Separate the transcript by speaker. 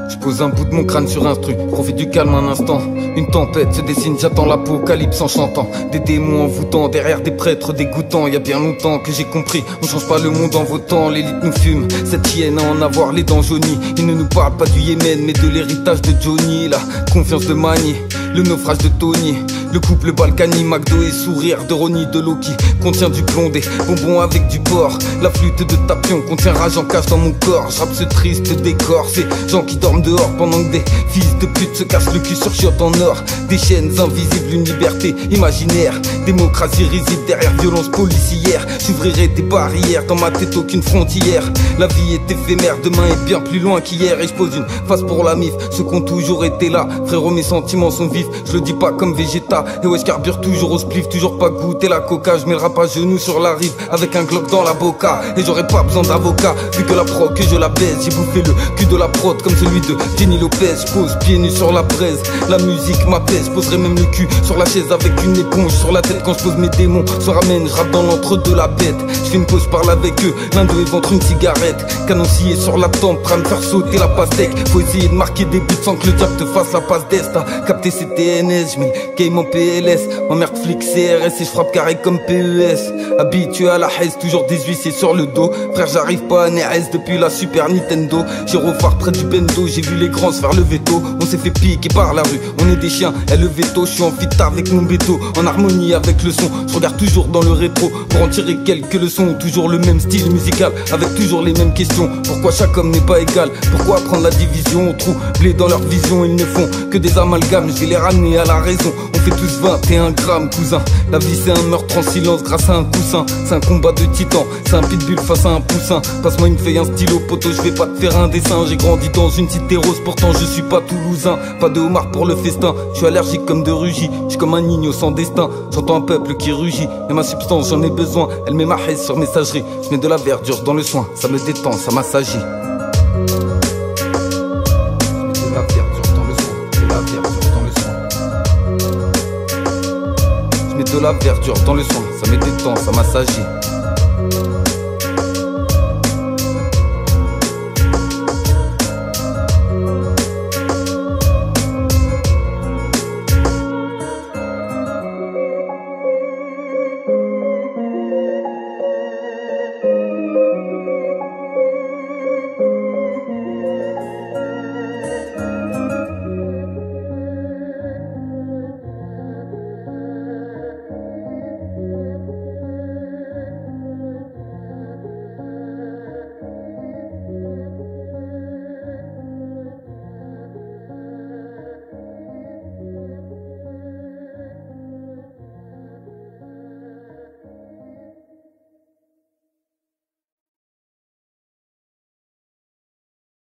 Speaker 1: Je pose un bout de mon crâne sur instru, profite du calme un instant. Une tempête se dessine, j'attends l'apocalypse en chantant. Des démons envoûtants, derrière des prêtres dégoûtants. Y a bien longtemps que j'ai compris, on change pas le monde en votant. L'élite nous fume, cette hyène à en avoir les dents jaunies. Il ne nous parle pas du Yémen, mais de l'héritage de Johnny. La confiance de Manny, le naufrage de Tony, le couple Balkany, McDo et sourire de Ronnie de Loki. Contient du plomb, des bonbons avec du porc. La flûte de Tapion contient rage en cache dans mon corps. J'rappe ce triste décor, ces gens qui dorment dehors pendant que des fils de pute se cassent le cul sur chiottes en or. Des chaînes invisibles, une liberté imaginaire. Démocratie risible derrière violence policière. J'ouvrirai des barrières, dans ma tête aucune frontière. La vie est éphémère, demain est bien plus loin qu'hier. Et je pose une face pour la mif, ceux qui ont toujours été là. Frérot, mes sentiments sont vifs, je le dis pas comme Vegeta. Et ouais, je carbure toujours au spliff, toujours pas goûter la coca. Je mets le rap à genoux sur la rive, avec un Glock dans la boca. Et j'aurais pas besoin d'avocat, vu que la pro que je la baisse. J'ai bouffé le cul de la prod comme celui de Jenny Lopez. Je pose pieds nus sur la braise, la musique m'apaise. Je poserai même le cul sur la chaise avec une éponge sur la tête. Quand je pose mes démons, se ramène, je rappe dans l'entre-deux la bête. Je fais une pause, parle avec eux, l'un d'eux ventre une cigarette. Canoncier sur la tempe, prêt à me faire sauter la pastèque. Faut essayer de marquer des buts sans que le diable te fasse la passe d'est. T'as capté ces TNS, j'mets le game en PLS. Ma mère flic CRS et je frappe carré comme PES. Habitué à la haise, toujours des huissiers sur le dos. Frère, j'arrive pas à NRS depuis la Super Nintendo. Gyrophare près du bendo, j'ai vu les grands se faire le veto. On s'est fait piquer par la rue, on est des chiens, et le veto. Je suis en fit avec mon béto, en harmonie avec le son. Je regarde toujours dans le rétro pour en tirer quelques leçons. Toujours le même style musical, avec toujours les mêmes questions. Pourquoi chaque homme n'est pas égal? Pourquoi prendre la division? Troublés dans leur vision, ils ne font que des amalgames. Je vais les ramener à la raison. On fait tous 21 grammes, cousin. La vie c'est un meurtre en silence grâce à un coussin. C'est un combat de titans, c'est un pitbull face à un poussin. Passe-moi une feuille, un stylo, poteau, je vais pas te faire un dessin. J'ai grandi dans une cité rose, pourtant je suis pas toulousain. Pas de homard pour le festin, je suis allergique comme de rugis. Je suis comme un igno sans destin, j'entends un peuple qui rugit. Et ma substance j'en ai besoin, elle met ma haine sur messagerie. Je mets de la verdure dans le soin, ça me détend, ça m'assagit. Je mets de la verdure dans le soin, ça me détend, ça m'assagit.